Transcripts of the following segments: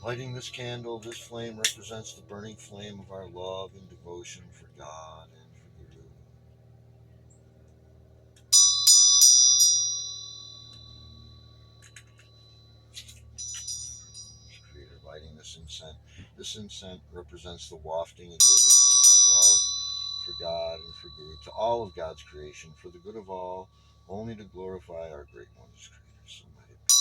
Lighting this candle, this flame represents the burning flame of our love and devotion for God and for Guru. Creator, lighting this incense. This incense represents the wafting of the aroma of our love for God and for Guru to all of God's creation, for the good of all, only to glorify our great one as Creator. So might it be.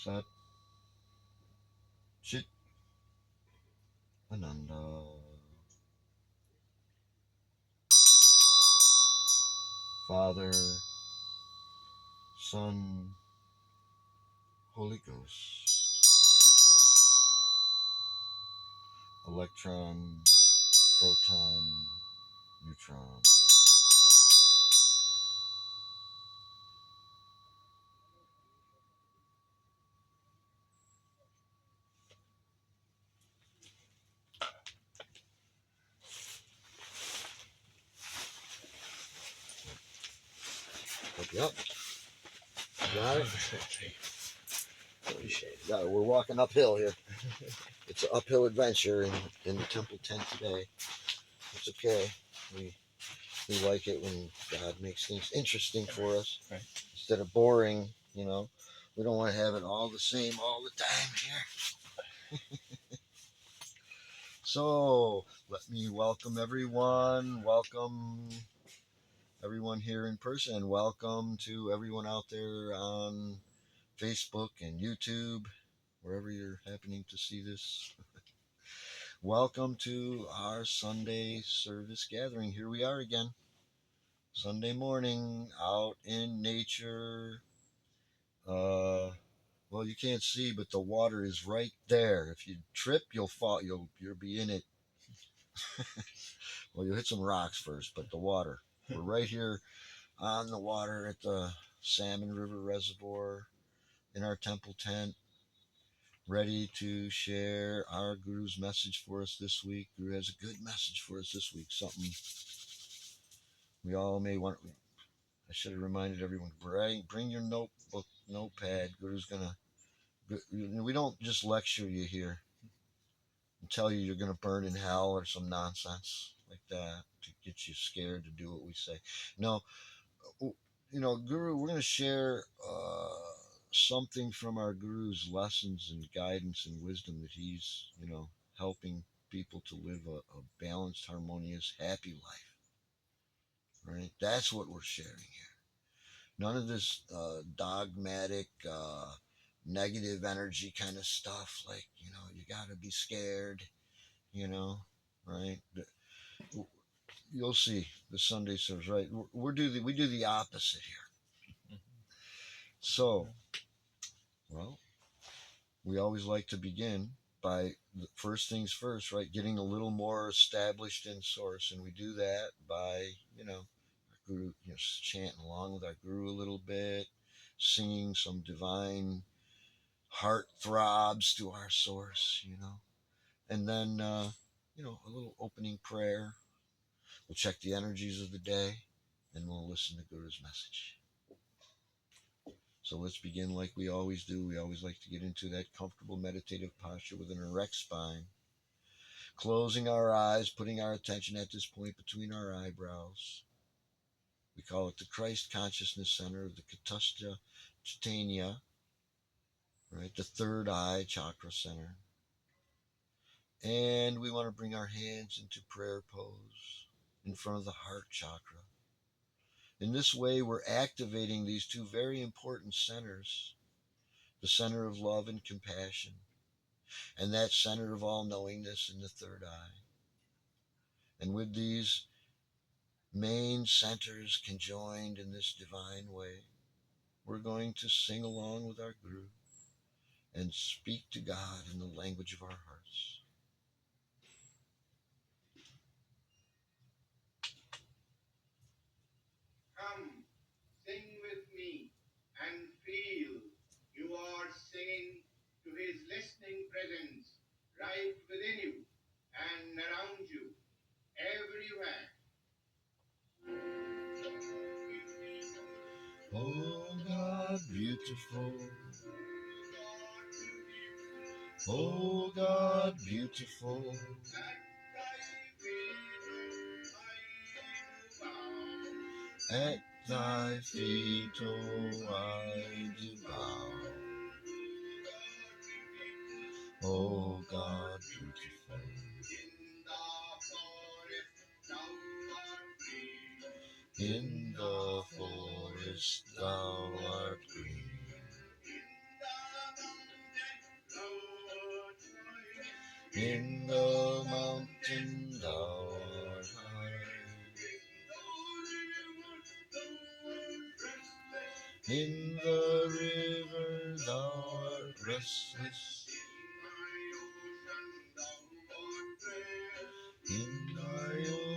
Sat Chit Ananda. Father, Son, Holy Ghost. Electron, proton, neutron. Yep. Got it? Got it. We're walking uphill here. It's an uphill adventure in the temple tent today. It's okay. We like it when God makes things interesting for us. Right. Instead of boring, you know. We don't want to have it all the same all the time here. So let me welcome everyone. Welcome everyone here in person. Welcome to everyone out there on Facebook and YouTube, wherever you're happening to see this. Welcome to our Sunday service gathering. Here we are again. Sunday morning, out in nature. Well, you can't see, but the water is right there. If you trip, you'll fall. You'll be in it. Well, you'll hit some rocks first, but the water. We're right here on the water at the Salmon River Reservoir in our temple tent, ready to share our Guru's message for us this week. Guru has a good message for us this week. Something we all may want. I should have reminded everyone, bring your notebook, notepad. Guru's gonna. We don't just lecture you here and tell you you're gonna burn in hell or some nonsense like that to get you scared to do what we say. No, Guru, we're gonna share something from our Guru's lessons and guidance and wisdom that he's, helping people to live a balanced, harmonious, happy life. Right? That's what we're sharing here. None of this dogmatic, negative energy kind of stuff. Like, you got to be scared, right? You'll see the Sunday service, right? We do the opposite here. So, well, we always like to begin by the first things first, right? Getting a little more established in source, and we do that by, our Guru, chanting along with our Guru a little bit, singing some divine heart throbs to our source, and then, a little opening prayer. We'll check the energies of the day, and we'll listen to Guru's message. So let's begin like we always do. We always like to get into that comfortable meditative posture with an erect spine, closing our eyes, putting our attention at this point between our eyebrows. We call it the Christ Consciousness Center of the Katusha Chaitanya, right? The third eye chakra center. And we want to bring our hands into prayer pose in front of the heart chakra. In this way, we're activating these two very important centers, the center of love and compassion, and that center of all knowingness in the third eye. And with these main centers conjoined in this divine way, we're going to sing along with our Guru and speak to God in the language of our hearts. Come, sing with me and feel you are singing to his listening presence right within you and around you, everywhere. Oh God, beautiful. Oh God, beautiful. At thy feet, oh, I do bow. Oh God, beautiful. In the forest thou art green. In the mountain thou art high. In the river thou art restless. In thy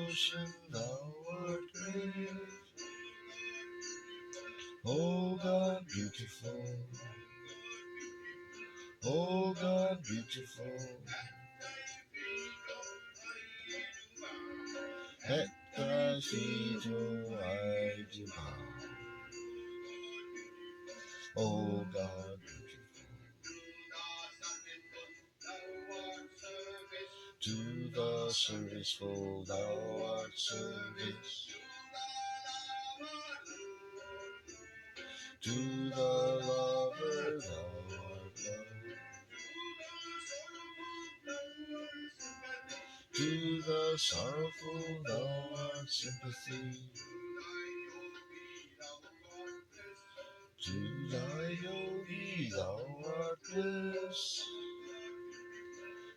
ocean thou art great. O God beautiful. O God beautiful. At thy feet, O I do bow. O God beautiful. To the serviceful thou art service. To the lover thou art love. To the sorrowful thou art sympathy. To thy yogi thou art bliss.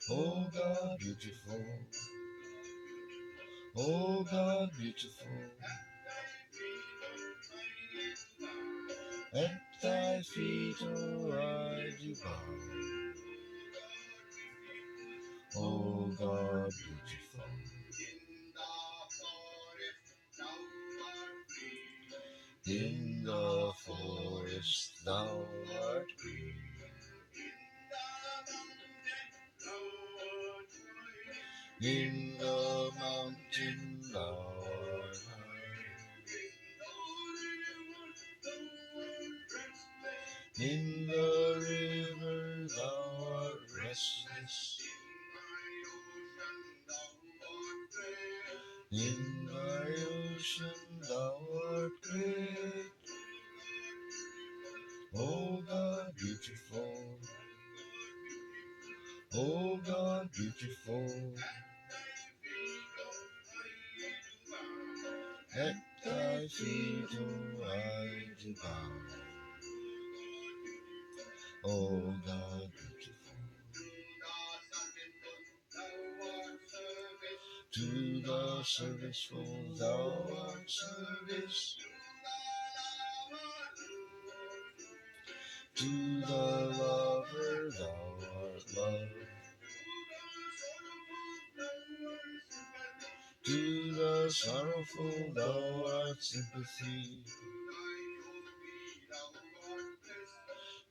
O God beautiful. O God beautiful. At thy feet, O I do bow. O God beautiful. In the forest thou art green. In the mountain thou art high. In the river thou art restless. In thy ocean thou art great. O God beautiful. O God beautiful. At thy feet, O I do bow. O God beautiful. To the serviceful thou art service. To the lover thou art love. To the sorrowful thou art sympathy.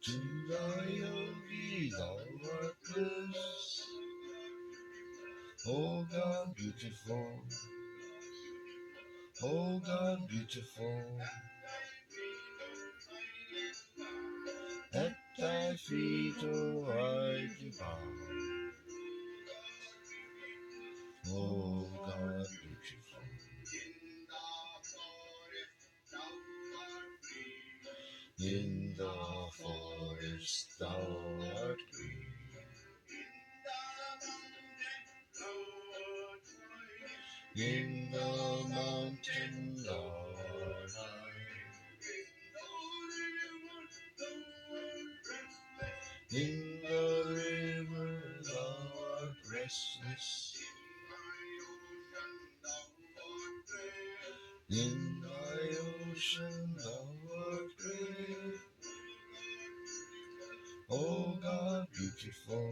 To thy yogi thou art bliss. O God beautiful. O God beautiful. At thy feet, O I do bow. O God beautiful. In the forest thou art green. In the mountain thou art high. In the river thou art restless. In thy ocean thou art great. O God beautiful.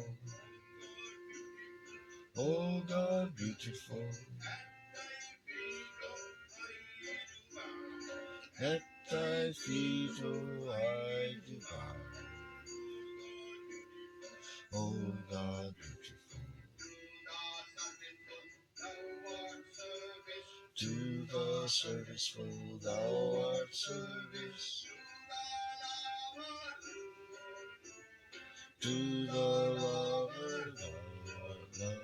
O God beautiful. At thy feet, oh, I do bow. Oh God, beautiful. To the serviceful thou art service. To the lover thou art love.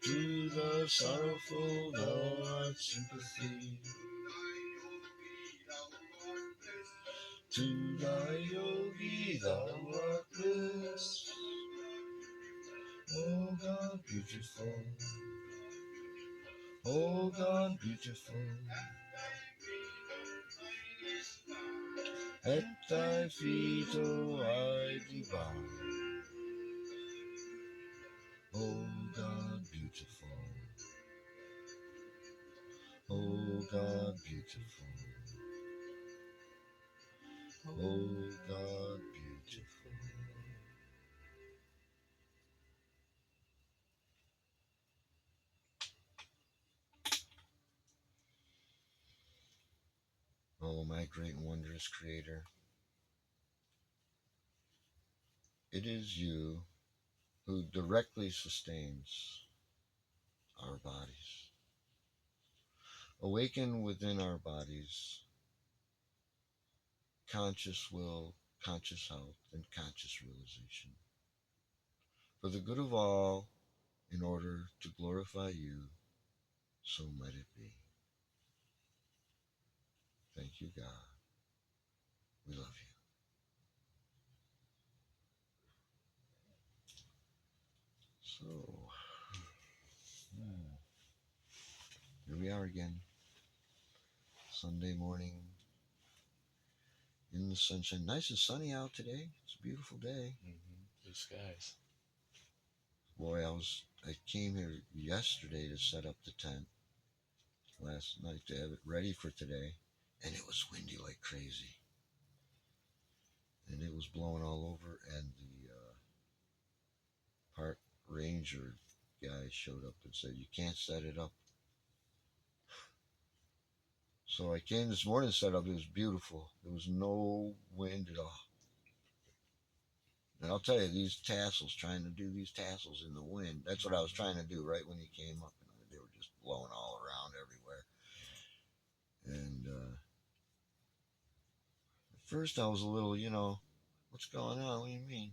To the sorrowful thou art sympathy. To thy yogi thou art bliss. Oh God, beautiful. Oh God, beautiful. At thy feet, oh, I do bow. Oh God, beautiful. Oh God, beautiful. Oh God, beautiful. Oh, my great and wondrous Creator, it is you who directly sustains our bodies. Awaken within our bodies conscious will, conscious health, and conscious realization. For the good of all, in order to glorify you, so might it be. Thank you, God. We love you. So, here we are again. Sunday morning in the sunshine. Nice and sunny out today. It's a beautiful day. Blue skies. Boy, I came here yesterday to set up the tent. Last night to have it ready for today, and it was windy like crazy. And it was blowing all over, and the park ranger guy showed up and said, "You can't set it up." So I came this morning to set up. It was beautiful. There was no wind at all. And I'll tell you, these tassels, trying to do these tassels in the wind, that's what I was trying to do right when he came up. And they were just blowing all around everywhere. And at first I was a little, what's going on? What do you mean?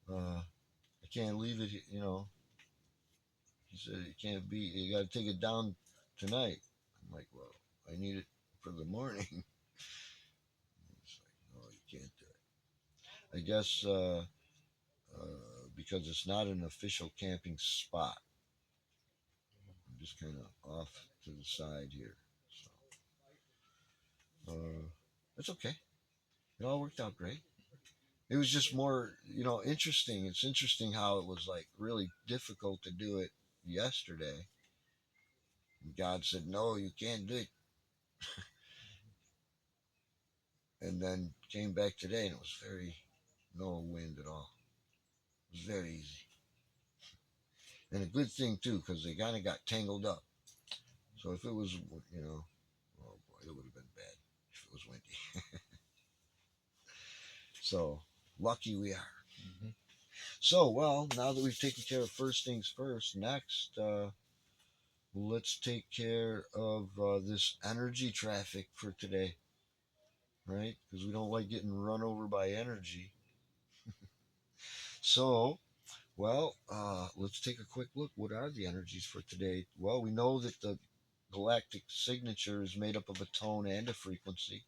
I can't leave it, He said, you got to take it down tonight. I'm like, well, I need it for the morning. It's like, no, you can't do it. I guess because it's not an official camping spot. I'm just kind of off to the side here. So, it's okay. It all worked out great. It was just more, interesting. It's interesting how it was like really difficult to do it yesterday. And God said, no, you can't do it. And then came back today and it was no wind at all. It was very easy. And a good thing too, because they kind of got tangled up. So if it was, oh boy, it would have been bad if it was windy. So lucky we are. Mm-hmm. So, well, now that we've taken care of first things first, next, let's take care of this energy traffic for today, right? Because we don't like getting run over by energy. So, well, let's take a quick look. What are the energies for today? Well, we know that the galactic signature is made up of a tone and a frequency.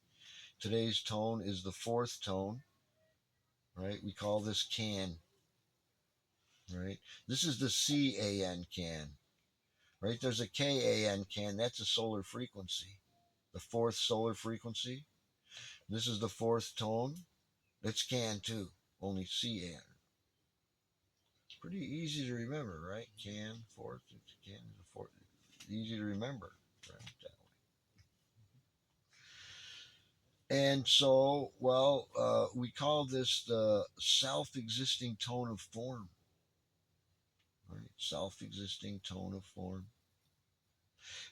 Today's tone is the fourth tone, right? We call this can, right? This is the CAN can, right? There's a KAN can, that's a solar frequency, the fourth solar frequency. This is the fourth tone. It's can too, only CAN. It's pretty easy to remember, right? Can, fourth, it's can, the fourth. Easy to remember, right? That way. And so, well, we call this the self-existing tone of form, right? Self-existing tone of form.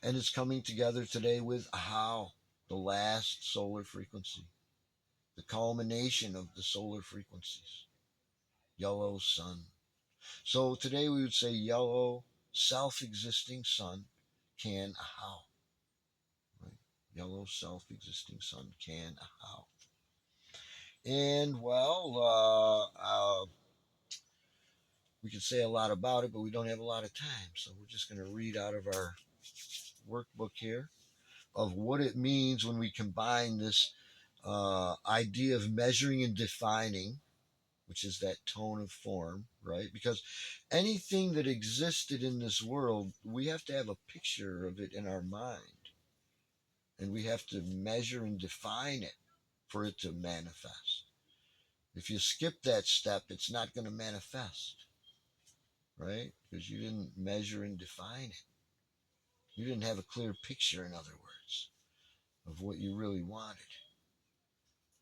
And it's coming together today with how the last solar frequency, the culmination of the solar frequencies, yellow sun. So today we would say yellow self-existing sun can how. Right? Yellow self-existing sun can how. And well, we could say a lot about it, but we don't have a lot of time. So we're just going to read out of our workbook here of what it means when we combine this idea of measuring and defining, which is that tone of form, right? Because anything that existed in this world, we have to have a picture of it in our mind. And we have to measure and define it for it to manifest. If you skip that step, it's not going to manifest, right? Because you didn't measure and define it. You didn't have a clear picture, in other words, of what you really wanted.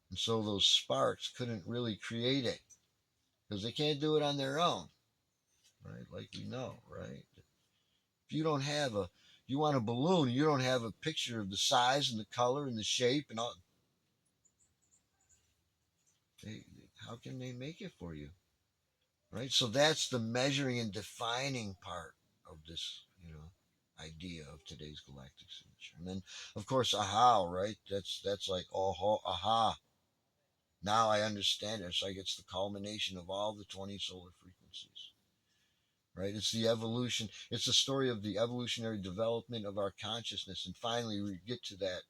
And so those sparks couldn't really create it because they can't do it on their own, right? Like we know, right? If you don't have a, you want a balloon, you don't have a picture of the size and the color and the shape and all. They, how can they make it for you, right? So that's the measuring and defining part of this, idea of today's galactic signature. And then, of course, a how, right? That's like oh, aha. Now I understand it. It's like it's the culmination of all the 20 solar frequencies, right? It's the evolution. It's the story of the evolutionary development of our consciousness. And finally, we get to that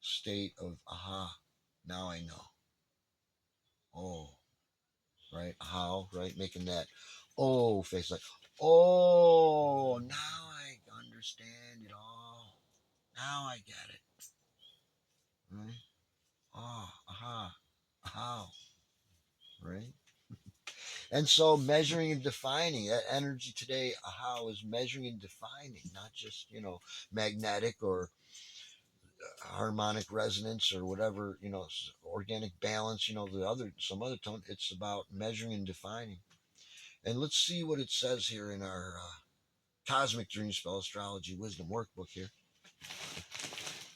state of, aha, now I know. Oh, right? How, right? Making that, oh, face like, oh, now I understand it all. Now I get it, right? Oh, aha, how, right? And so measuring and defining that energy today, how is measuring and defining, not just, magnetic or harmonic resonance or whatever, organic balance, the other, some other tone. It's about measuring and defining. And let's see what it says here in our Cosmic Dream Spell Astrology Wisdom Workbook here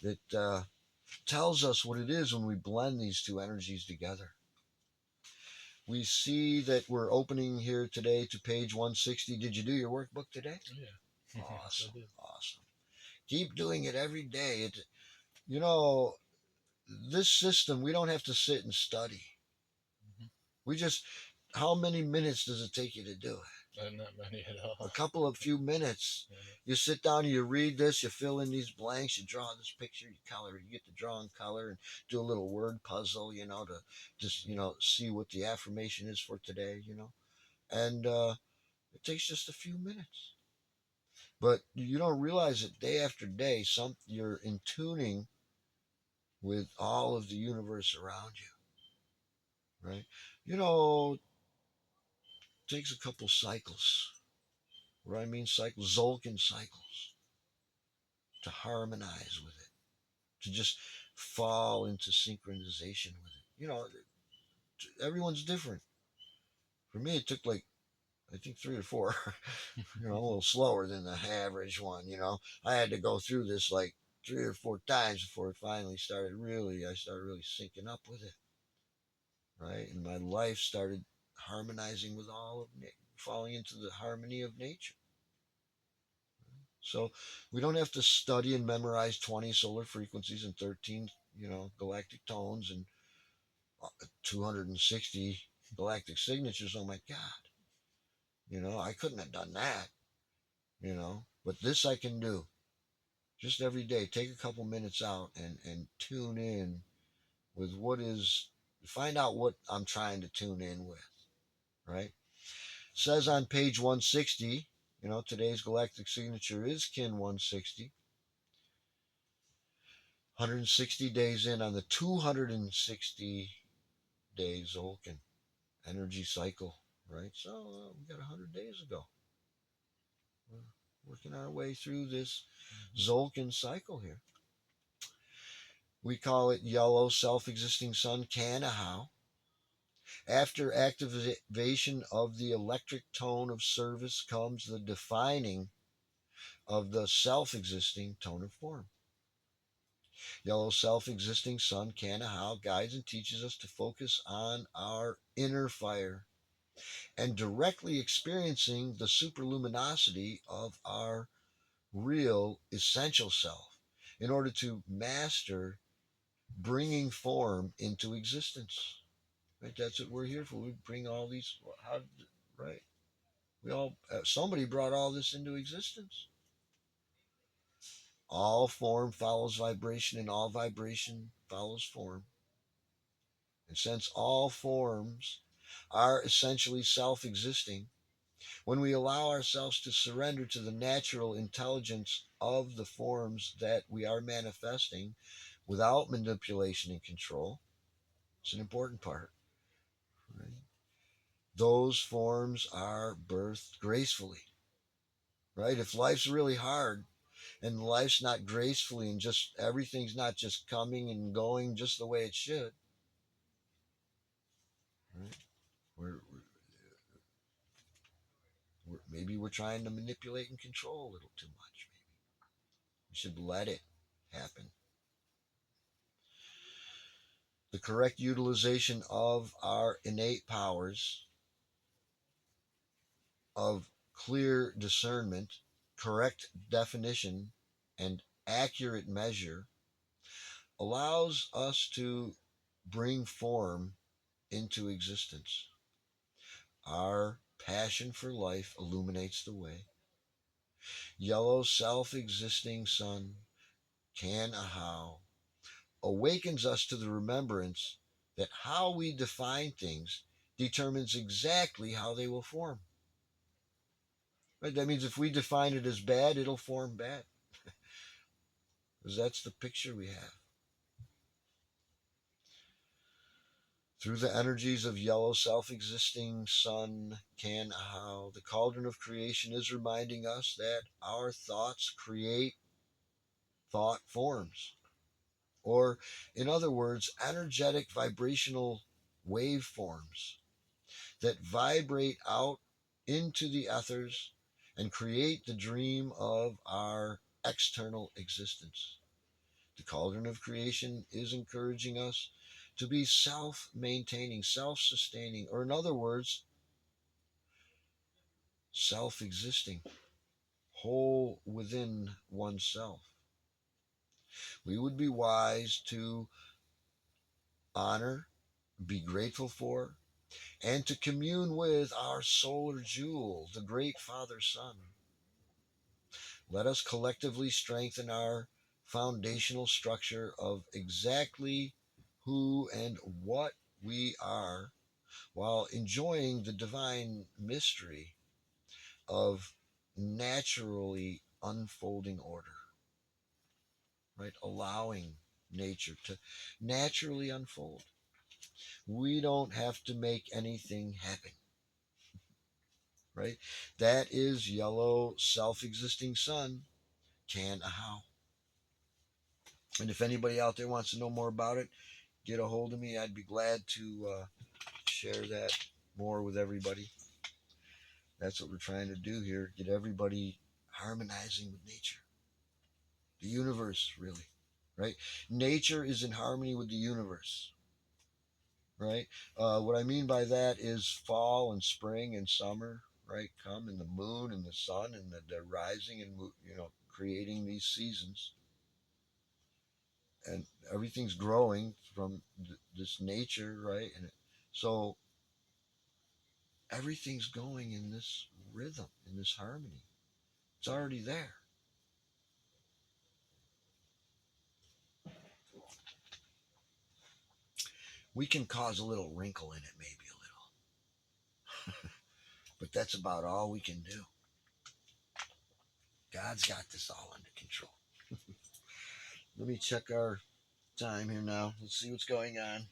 that tells us what it is when we blend these two energies together. We see that we're opening here today to page 160. Did you do your workbook today? Yeah. Awesome. Awesome. Keep doing it every day. You know, this system, we don't have to sit and study. Mm-hmm. We just, how many minutes does it take you to do it? Not many at all. A couple of few minutes. Yeah. You sit down and you read this, you fill in these blanks, you draw this picture, you color, you get to draw in color and do a little word puzzle, to just, see what the affirmation is for today, And it takes just a few minutes. But you don't realize it day after day, you're in tuning with all of the universe around you, right? It takes a couple cycles. What I mean cycles, Zolkin cycles, to harmonize with it, to just fall into synchronization with it. Everyone's different. For me, it took like, I think 3 or 4, a little slower than the average one. I had to go through this like 3 or 4 times before it finally I started really syncing up with it, right? And my life started harmonizing with falling into the harmony of nature. So we don't have to study and memorize 20 solar frequencies and 13, galactic tones and 260 galactic signatures. Oh my God. I couldn't have done that, but this I can do just every day. Take a couple minutes out and tune in with find out what I'm trying to tune in with, right? It says on page 160, today's galactic signature is kin 160. 160 days in on the 260 days Zolkin energy cycle, right? So we got 100 days ago. We're working our way through this Zolkin cycle here. We call it yellow self-existing sun Kanahau. After activation of the electric tone of service comes the defining of the self-existing tone of form. Yellow self-existing sun, Kanahau, guides and teaches us to focus on our inner fire and directly experiencing the superluminosity of our real essential self in order to master bringing form into existence. Right? That's what we're here for. We bring all these. How? Right? We all. Somebody brought all this into existence. All form follows vibration, and all vibration follows form. And since all forms are essentially self-existing, when we allow ourselves to surrender to the natural intelligence of the forms that we are manifesting without manipulation and control, it's an important part. Right? Those forms are birthed gracefully. Right? If life's really hard and life's not gracefully and just everything's not just coming and going just the way it should, right? We're, maybe we're trying to manipulate and control a little too much. Maybe we should let it happen. The correct utilization of our innate powers of clear discernment, correct definition, and accurate measure allows us to bring form into existence. Our passion for life illuminates the way. Yellow self existing sun, Kanahau, awakens us to the remembrance that how we define things determines exactly how they will form. Right? That means if we define it as bad, it'll form bad. Because that's the picture we have. Through the energies of yellow self-existing sun, Kanahau, the cauldron of creation is reminding us that our thoughts create thought forms. Or, in other words, energetic vibrational waveforms that vibrate out into the ethers and create the dream of our external existence. The cauldron of creation is encouraging us to be self maintaining, self sustaining, or in other words, self existing, whole within oneself. We would be wise to honor, be grateful for, and to commune with our solar jewel, the great Father Sun. Let us collectively strengthen our foundational structure of exactly who and what we are while enjoying the divine mystery of naturally unfolding order, right? Allowing nature to naturally unfold. We don't have to make anything happen, right? That is yellow self-existing sun, Kanahau. And if anybody out there wants to know more about it, get a hold of me. I'd be glad to share that more with everybody. That's what we're trying to do here, get everybody harmonizing with nature, the universe, really, right? Nature is in harmony with the universe, right? What I mean by that is fall and spring and summer, right? Come, and the moon and the sun and the rising and, creating these seasons. And everything's growing from this nature, right? And so everything's going in this rhythm, in this harmony. It's already there. We can cause a little wrinkle in it, maybe a little, but that's about all we can do. God's got this all under control. Let me check our time here now. Let's see what's going on.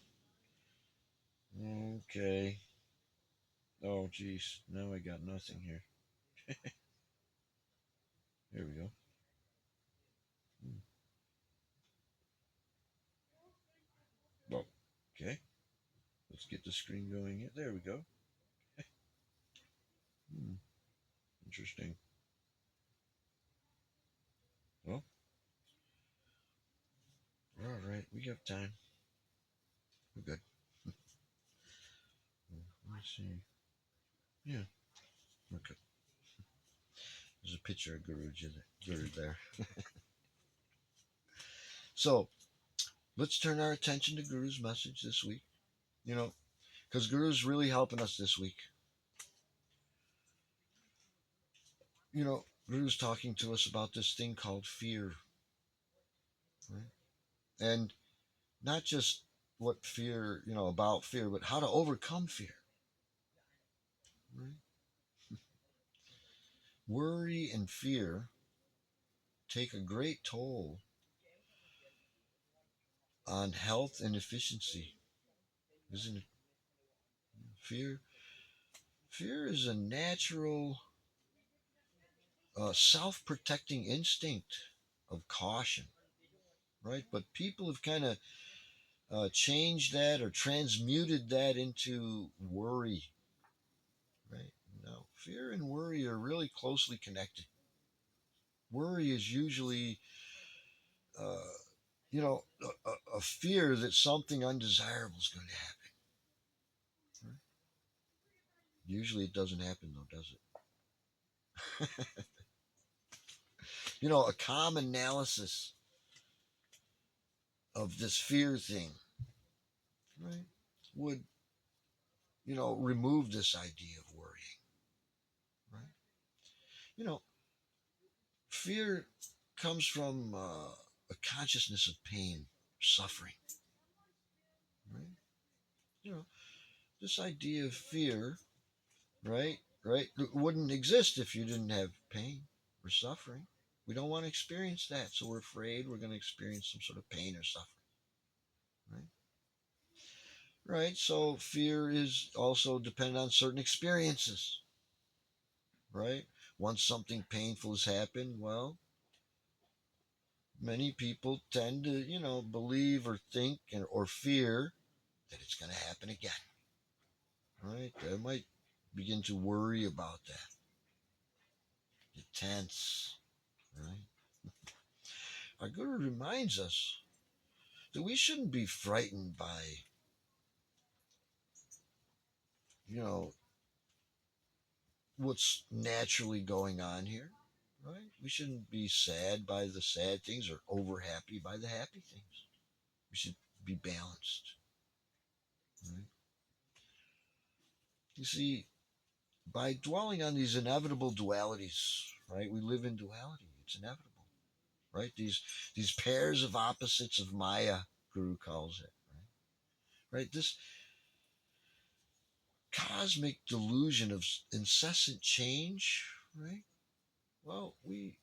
Okay. Oh, geez. Now I got nothing here. Here we go. Hmm. Well, okay. Let's get the screen going here. There we go. Hmm. Interesting. All right, we have time. We're good. Let me see. Yeah, we're good. There's a picture of Guru there. So let's turn our attention to Guru's message this week. You know, because Guru's really helping us this week. Guru's talking to us about this thing called fear, right? And not just what fear, about fear, but how to overcome fear, right? Worry and fear take a great toll on health and efficiency, isn't it? Fear, fear is a natural, self-protecting instinct of caution, right? But people have kind of changed that or transmuted that into worry, right? No, fear and worry are really closely connected. Worry is usually, uh, a fear that something undesirable is going to happen. Right? Usually it doesn't happen, though, does it? A calm analysis of this fear thing, right, would, remove this idea of worrying, right? You know, Fear comes from a consciousness of pain, suffering, right? You know, this idea of fear, right, wouldn't exist if you didn't have pain or suffering. We don't want to experience that, so we're afraid we're going to experience some sort of pain or suffering, right? Right. So fear is also dependent on certain experiences, right? Once something painful has happened, well, many people tend to, believe or think or fear that it's going to happen again, right? They might begin to worry about that, get tense, right? Our Guru reminds us that we shouldn't be frightened by, you know, what's naturally going on here, right? We shouldn't be sad by the sad things or over happy by the happy things. We should be balanced, right? You see, by dwelling on these inevitable dualities, right? We live in duality. It's inevitable, right? These pairs of opposites of Maya, Guru calls it, right? This cosmic delusion of incessant change, right? Well, we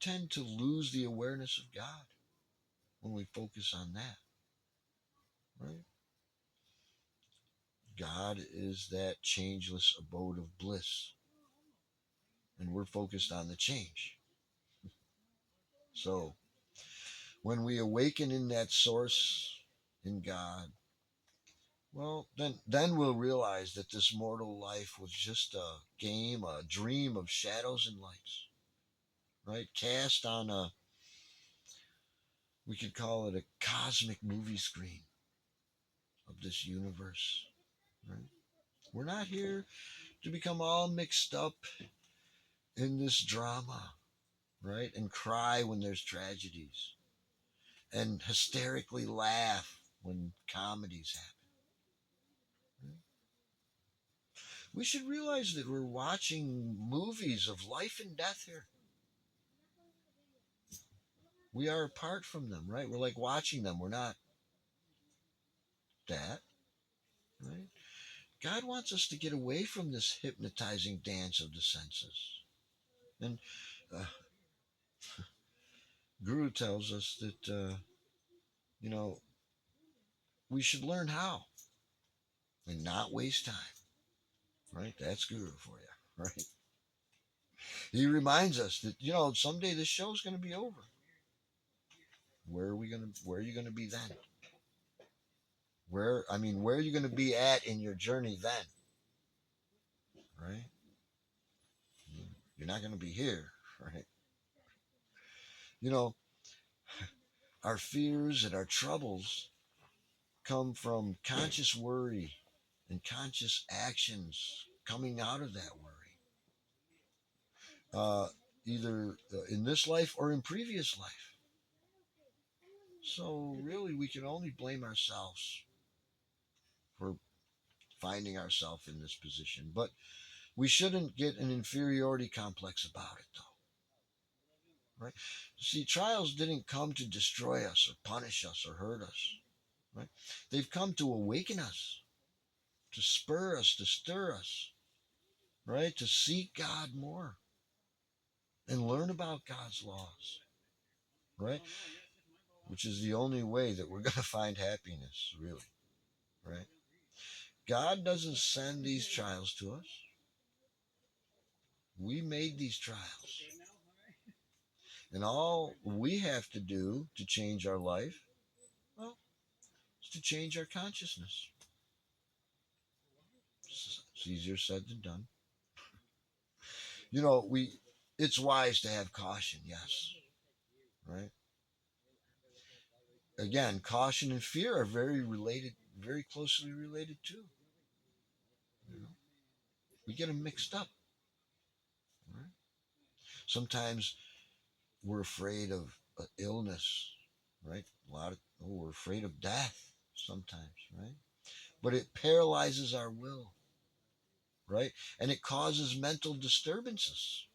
tend to lose the awareness of God when we focus on that, right? God is that changeless abode of bliss, and we're focused on the change. So when we awaken in that source, in God, well, then we'll realize that this mortal life was just a game, a dream of shadows and lights, right? Cast on we could call it a cosmic movie screen of this universe, right? We're not here to become all mixed up in this drama, right? And cry when there's tragedies and hysterically laugh when comedies happen. Right? We should realize that we're watching movies of life and death here. We are apart from them, right? We're like watching them. We're not that, right? God wants us to get away from this hypnotizing dance of the senses. And uh, Guru tells us that, you know, we should learn how and not waste time, right? That's Guru for you, right? He reminds us that, someday this show's going to be over. Where are you going to be then? Where are you going to be at in your journey then? Right? You're not going to be here, right? You know, Our fears and our troubles come from conscious worry and conscious actions coming out of that worry, either in this life or in previous life. So, really, we can only blame ourselves for finding ourselves in this position. But we shouldn't get an inferiority complex about it, though. Right? See, trials didn't come to destroy us or punish us or hurt us. Right? They've come to awaken us, to spur us, to stir us, right? To seek God more and learn about God's laws, right? Which is the only way that we're going to find happiness, really, right? God doesn't send these trials to us. We made these trials. And all we have to do to change our life, well, is to change our consciousness. It's easier said than done. It's wise to have caution, yes, right? Again, caution and fear are very related, very closely related too. You know, we get them mixed up. Right? Sometimes we're afraid of illness, right? We're afraid of death sometimes, right? But it paralyzes our will, right? And it causes mental disturbances,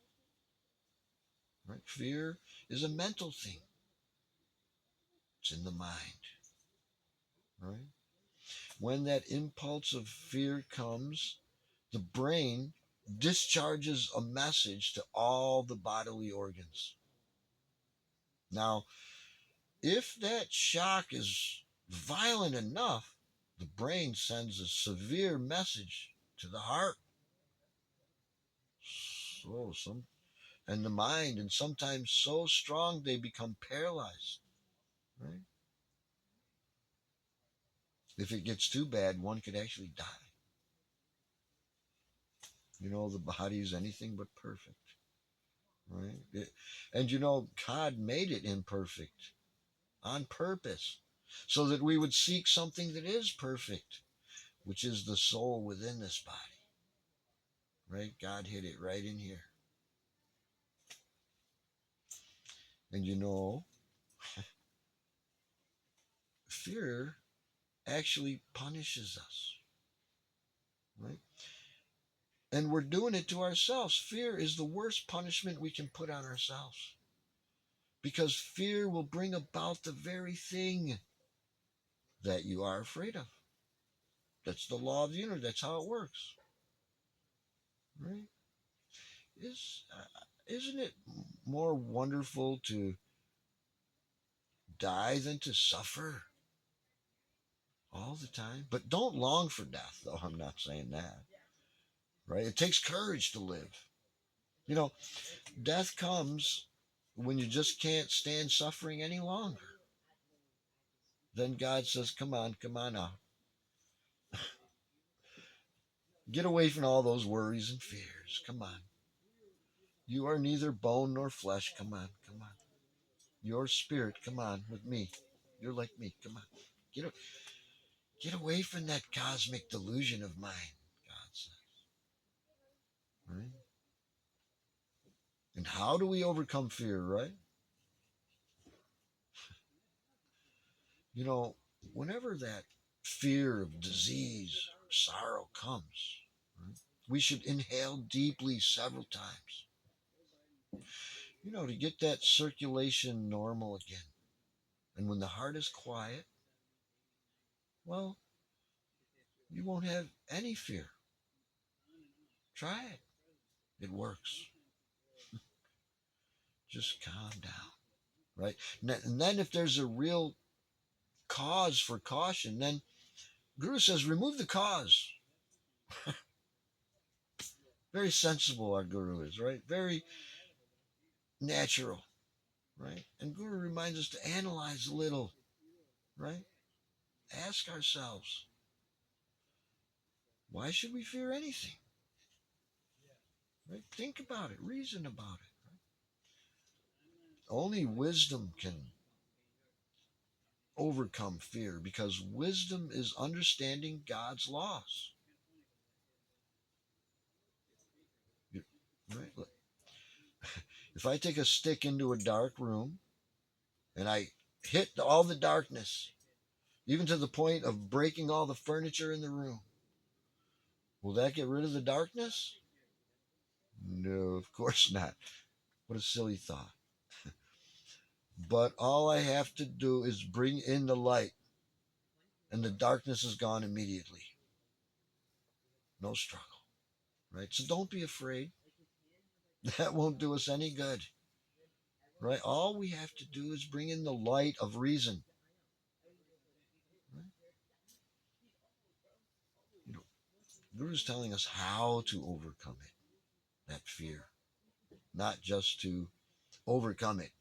right? Fear is a mental thing. It's in the mind, right? When that impulse of fear comes, the brain discharges a message to all the bodily organs. Now, if that shock is violent enough, the brain sends a severe message to the heart. And the mind, and sometimes so strong they become paralyzed. Right? If it gets too bad, one could actually die. The body is anything but perfect. Right? God made it imperfect on purpose so that we would seek something that is perfect, which is the soul within this body. Right? God hid it right in here. And fear actually punishes us. Right? And we're doing it to ourselves. Fear is the worst punishment we can put on ourselves. Because fear will bring about the very thing that you are afraid of. That's the law of the universe. That's how it works. Right? Isn't it more wonderful to die than to suffer all the time? But don't long for death, though. I'm not saying that. Right? It takes courage to live. Death comes when you just can't stand suffering any longer. Then God says, come on out. Get away from all those worries and fears. Come on. You are neither bone nor flesh. Come on. Your spirit, come on with me. You're like me. Come on. Get away from that cosmic delusion of mine, God says. Right? And how do we overcome fear, right? Whenever that fear of disease or sorrow comes, right, we should inhale deeply several times, to get that circulation normal again. And when the heart is quiet, well, you won't have any fear. Try it. It works. Just calm down, right? And then if there's a real cause for caution, then Guru says, remove the cause. Very sensible our Guru is, right? Very natural, right? And Guru reminds us to analyze a little, right? Ask ourselves, why should we fear anything? Right? Think about it, reason about it. Right? Only wisdom can overcome fear because wisdom is understanding God's laws. Right? If I take a stick into a dark room and I hit all the darkness, even to the point of breaking all the furniture in the room, will that get rid of the darkness? No, of course not. What a silly thought. But all I have to do is bring in the light, and the darkness is gone immediately. No struggle, right? So don't be afraid. That won't do us any good, right? All we have to do is bring in the light of reason. Right? You know, Guru's telling us how to overcome it, that fear, not just to overcome it.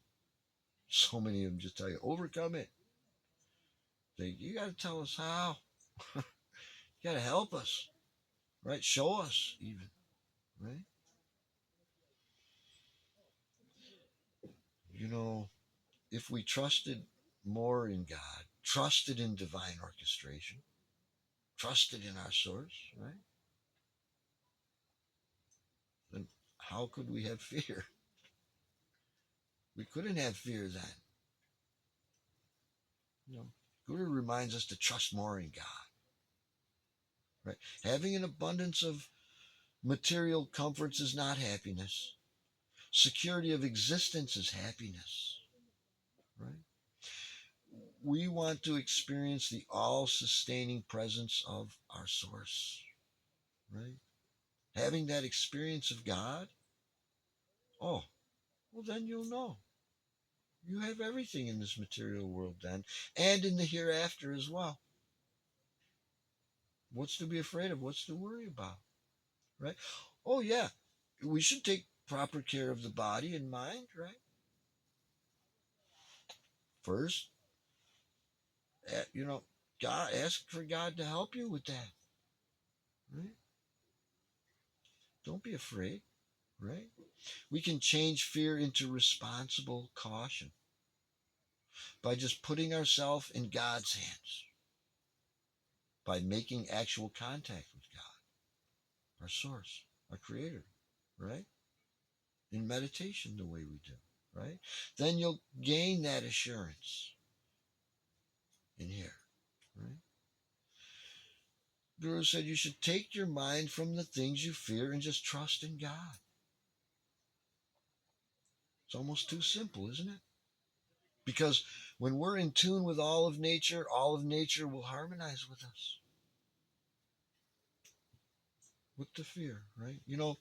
So many of them just tell you, overcome it. You got to tell us how. You got to help us, right? Show us, even, right? You know, if we trusted more in God, trusted in divine orchestration, trusted in our source, right? Then how could we have fear? We couldn't have fear then. You know, Guru reminds us to trust more in God, right? Having an abundance of material comforts is not happiness. Security of existence is happiness, right? We want to experience the all-sustaining presence of our source, right? Having that experience of God, oh, well, then you'll know. You have everything in this material world then, and in the hereafter as well. What's to be afraid of? What's to worry about? Right? Oh, yeah. We should take proper care of the body and mind, right? First, you know, God, ask for God to help you with that, right? Don't be afraid, right? We can change fear into responsible caution by just putting ourselves in God's hands, by making actual contact with God, our source, our creator, right? In meditation, the way we do, right? Then you'll gain that assurance in here, right? Guru said you should take your mind from the things you fear and just trust in God. It's almost too simple, isn't it? Because when we're in tune with all of nature will harmonize with us. With the fear, right? You know,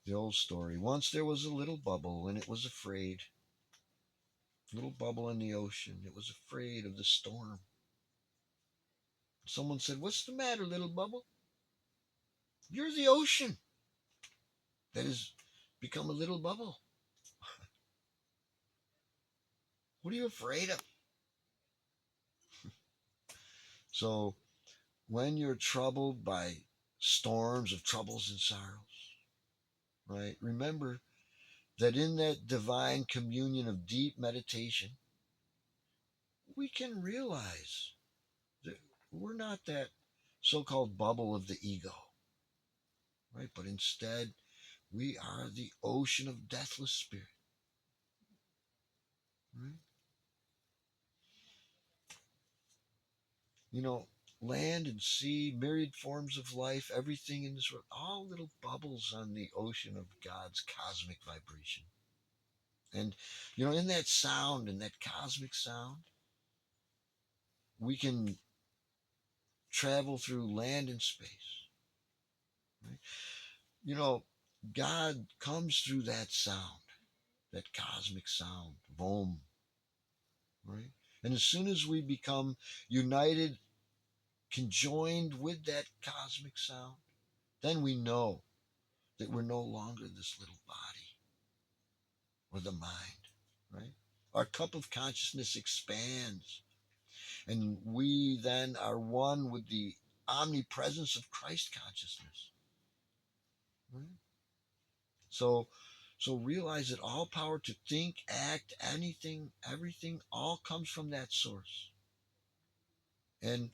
the old story. Once there was a little bubble and it was afraid. Little bubble in the ocean. It was afraid of the storm. Someone said, "What's the matter, little bubble? You're the ocean that has become a little bubble. What are you afraid of?" So when you're troubled by storms of troubles and sorrows, right, remember that in that divine communion of deep meditation, we can realize that we're not that so called bubble of the ego, right? But instead, we are the ocean of deathless spirit, right? You know, land and sea, myriad forms of life, everything in this world, all little bubbles on the ocean of God's cosmic vibration. And, you know, in that sound, in that cosmic sound, we can travel through land and space. Right? You know, God comes through that sound, that cosmic sound, Om, right? And as soon as we become united, conjoined with that cosmic sound, then we know that we're no longer this little body or the mind, right? Our cup of consciousness expands, and we then are one with the omnipresence of Christ consciousness. Right? So So realize that all power to think, act, anything, everything, all comes from that source. And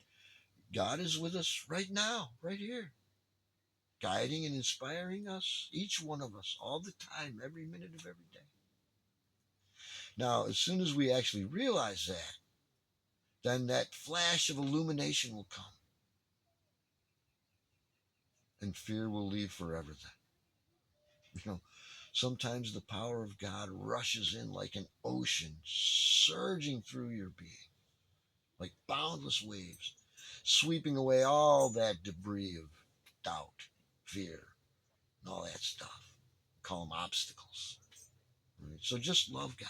God is with us right now, right here, guiding and inspiring us, each one of us, all the time, every minute of every day. Now, as soon as we actually realize that, then that flash of illumination will come and fear will leave forever then. You know, sometimes the power of God rushes in like an ocean, surging through your being, like boundless waves, sweeping away all that debris of doubt, fear, and all that stuff. Call them obstacles. Right? So just love God.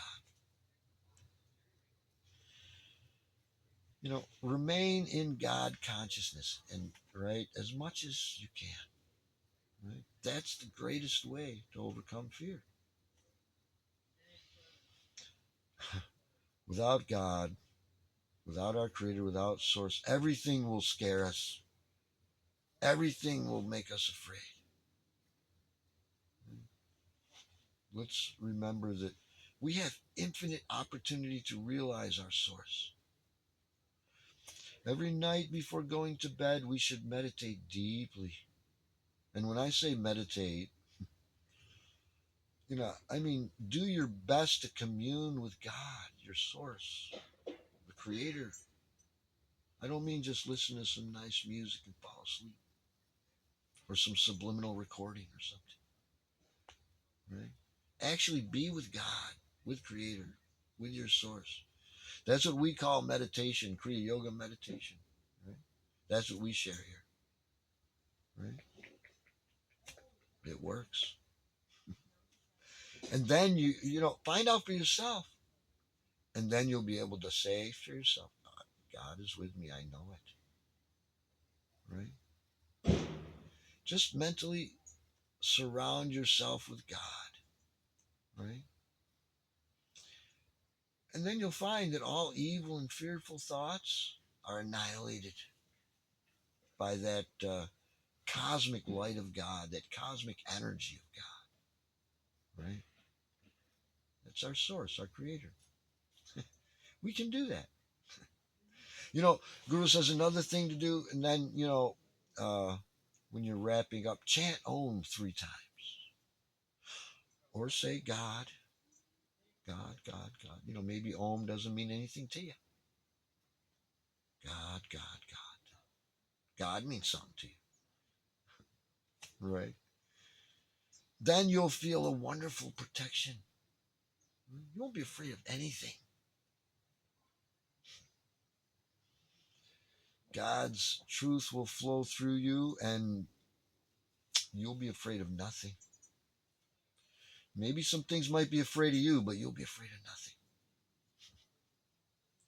Remain in God consciousness and right as much as you can. Right? That's the greatest way to overcome fear. Without God, without our Creator, without Source, everything will scare us. Everything will make us afraid. Let's remember that we have infinite opportunity to realize our Source. Every night before going to bed, we should meditate deeply. And when I say meditate, I mean, do your best to commune with God, your Source, the Creator. I don't mean just listen to some nice music and fall asleep or some subliminal recording or something, right? Actually be with God, with Creator, with your Source. That's what we call meditation, Kriya Yoga meditation, right? That's what we share here, right? It works. And then find out for yourself. And then you'll be able to say for yourself, God is with me, I know it, right? Just mentally surround yourself with God, right? And then you'll find that all evil and fearful thoughts are annihilated by that cosmic light of God, that cosmic energy of God, right? That's our source, our creator. We can do that. Guru says another thing to do, and then, when you're wrapping up, chant Om 3 times. Or say God, God, God, God. Maybe Om doesn't mean anything to you. God, God, God. God means something to you, right? Then you'll feel a wonderful protection. You won't be afraid of anything. God's truth will flow through you and you'll be afraid of nothing. Maybe some things might be afraid of you, but you'll be afraid of nothing.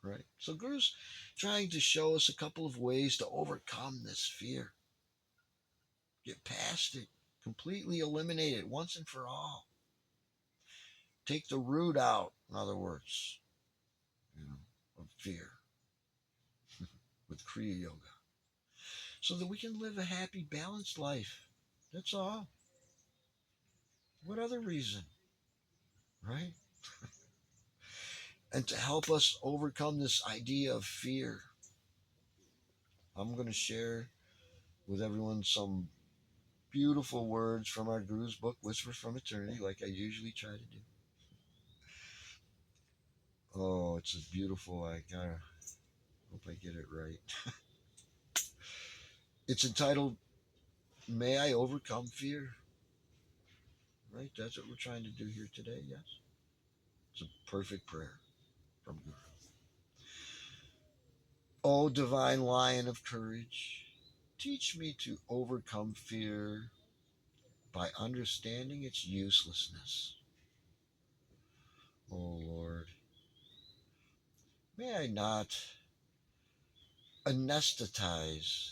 Right? So Guru's trying to show us a couple of ways to overcome this fear. Get past it. Completely eliminate it once and for all. Take the root out, in other words, of fear with Kriya Yoga. So that we can live a happy, balanced life. That's all. What other reason? Right? And to help us overcome this idea of fear, I'm going to share with everyone some beautiful words from our Guru's book, Whispers from Eternity, like I usually try to do. Oh, it's a beautiful, I gotta hope I get it right. It's entitled, May I Overcome Fear? Right? That's what we're trying to do here today, yes? It's a perfect prayer from Guru. O divine lion of courage, teach me to overcome fear by understanding its uselessness. O Lord, may I not anesthetize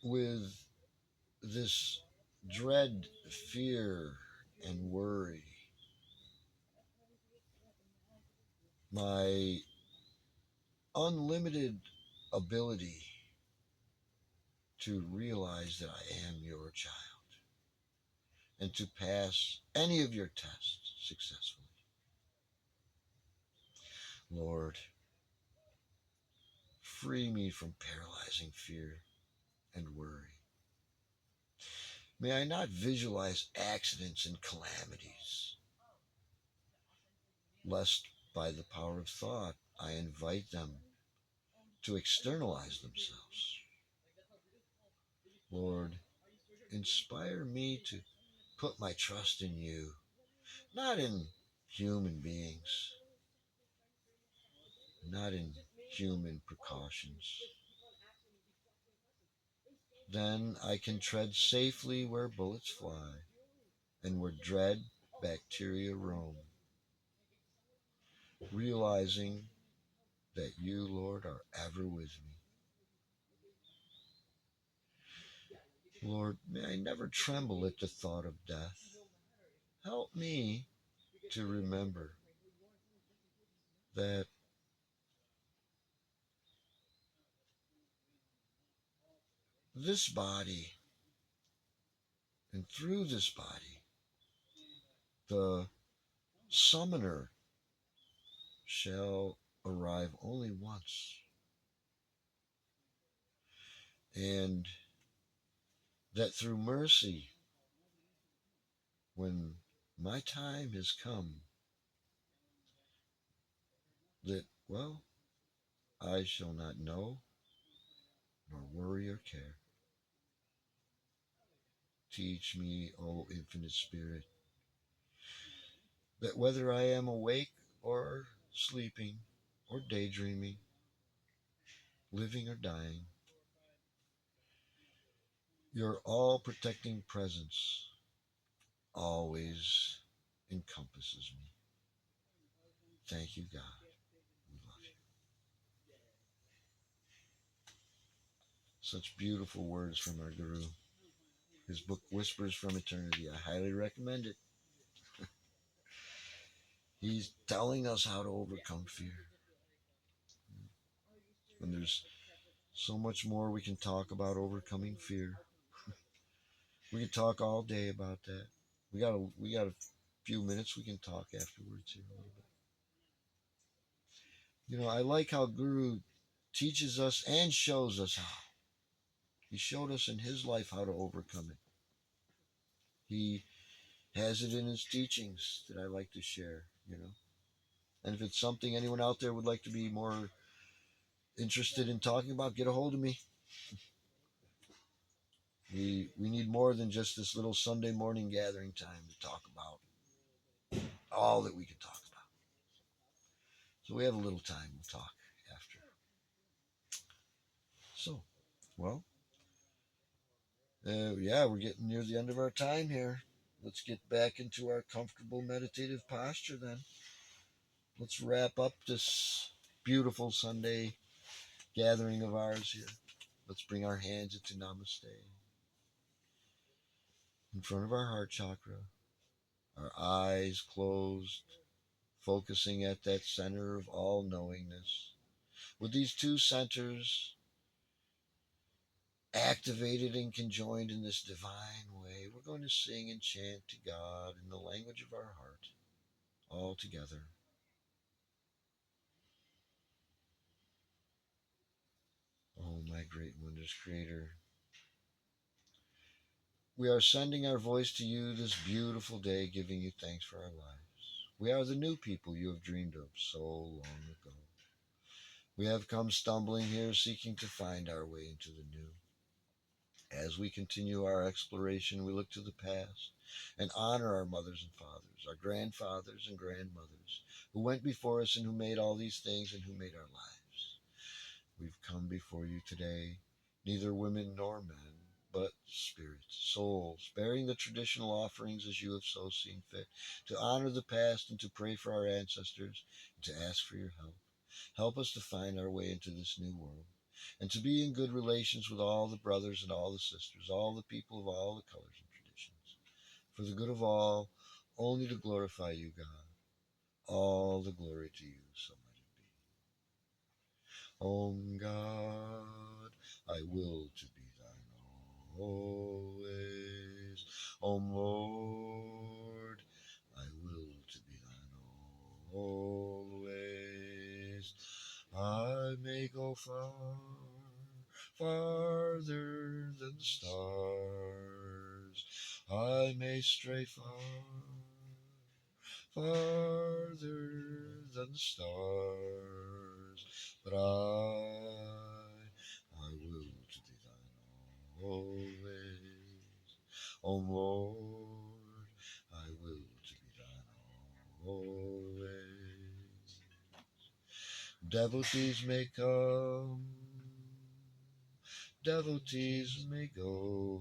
with this dread, fear, and worry my unlimited ability to realize that I am your child and to pass any of your tests successfully. Lord, free me from paralyzing fear and worry. May I not visualize accidents and calamities, lest by the power of thought I invite them to externalize themselves. Lord, inspire me to put my trust in you, not in human beings, not in human precautions. Then I can tread safely where bullets fly and where dread bacteria roam, realizing that you, Lord, are ever with me. Lord, may I never tremble at the thought of death. Help me to remember that this body and through this body, the summoner shall arrive only once, and that through mercy, when my time has come, that, well, I shall not know, nor worry or care. Teach me, O infinite Spirit, that whether I am awake or sleeping or daydreaming, living or dying, your all protecting presence always encompasses me. Thank you, God. We love you. Such beautiful words from our Guru. His book, Whispers from Eternity. I highly recommend it. He's telling us how to overcome fear. And there's so much more we can talk about overcoming fear. We can talk all day about that. We got a few minutes. We can talk afterwards here a little bit. You know, I like how Guru teaches us and shows us how. He showed us in his life how to overcome it. He has it in his teachings that I like to share, you know. And if it's something anyone out there would like to be more interested in talking about, get a hold of me. We need more than just this little Sunday morning gathering time to talk about all that we can talk about. So we have a little time. We'll talk after. So, well, yeah, we're getting near the end of our time here. Let's get back into our comfortable meditative posture then. Let's wrap up this beautiful Sunday gathering of ours here. Let's bring our hands into Namaste in front of our heart chakra, our eyes closed, focusing at that center of all knowingness. With these two centers activated and conjoined in this divine way, we're going to sing and chant to God in the language of our heart, all together. Oh, my great wondrous Creator, we are sending our voice to you this beautiful day, giving you thanks for our lives. We are the new people you have dreamed of so long ago. We have come stumbling here, seeking to find our way into the new. As we continue our exploration, we look to the past and honor our mothers and fathers, our grandfathers and grandmothers, who went before us and who made all these things and who made our lives. We've come before you today, neither women nor men, but spirits, souls, bearing the traditional offerings as you have so seen fit, to honor the past and to pray for our ancestors and to ask for your help. Help us to find our way into this new world and to be in good relations with all the brothers and all the sisters, all the people of all the colors and traditions. For the good of all, only to glorify you, God. All the glory to you, so let it be. Om God, I will to be thine always. Om may go far, farther than the stars. I may stray far, farther than the stars. But I will to be thine always. O Lord, I will to be thine always. Devotees may come, devotees may go,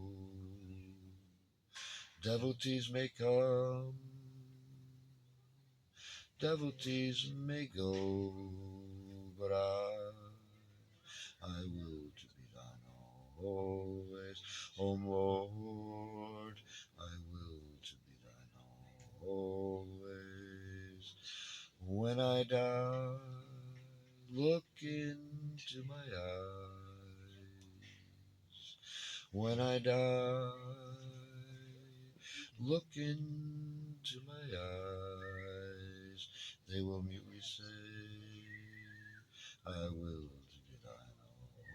devotees may come, devotees may go, but I will to be thine always. O Lord, I will to be thine always. When I die, look into my eyes. When I die, look into my eyes. They will mutely say, I will to be thine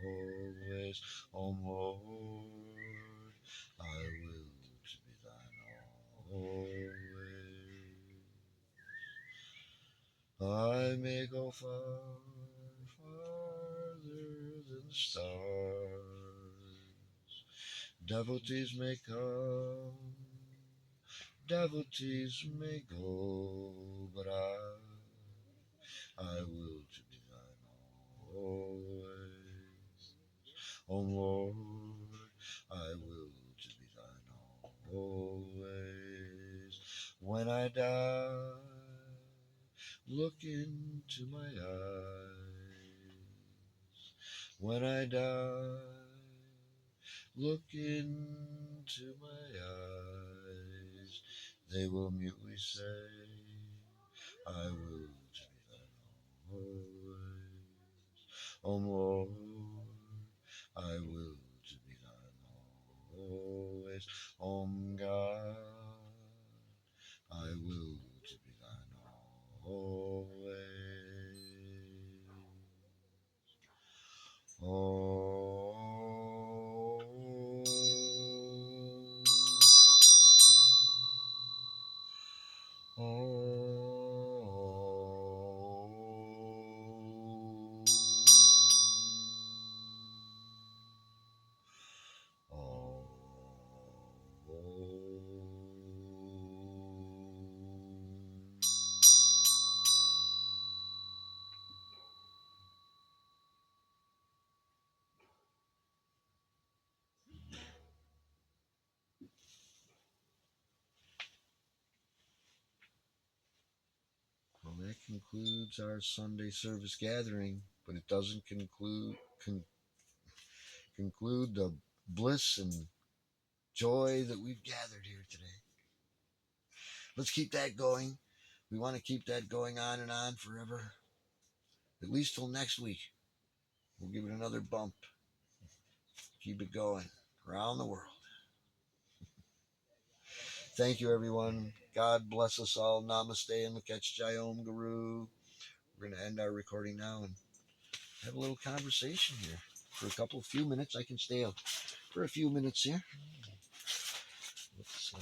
always. O Lord, I will to be thine always. I may go far, farther than the stars. Devotees may come, devotees may go, but I will to be thine always. O Lord, I will to be thine always. When I die, look into my eyes. When I die, look into my eyes. They will mutely say, I will to be thine always. O Lord, I will to be thine always. Om God, I will to be thine always. Well, that concludes our Sunday service gathering, but it doesn't conclude the bliss and joy that we've gathered here today. Let's keep that going. We want to keep that going on and on forever, at least till next week. We'll give it another bump. Keep it going around the world. Thank you, everyone. God bless us all. Namaste and Lakach Jayom Guru. We're going to end our recording now and have a little conversation here for a few minutes. I can stay up for a few minutes here. Let's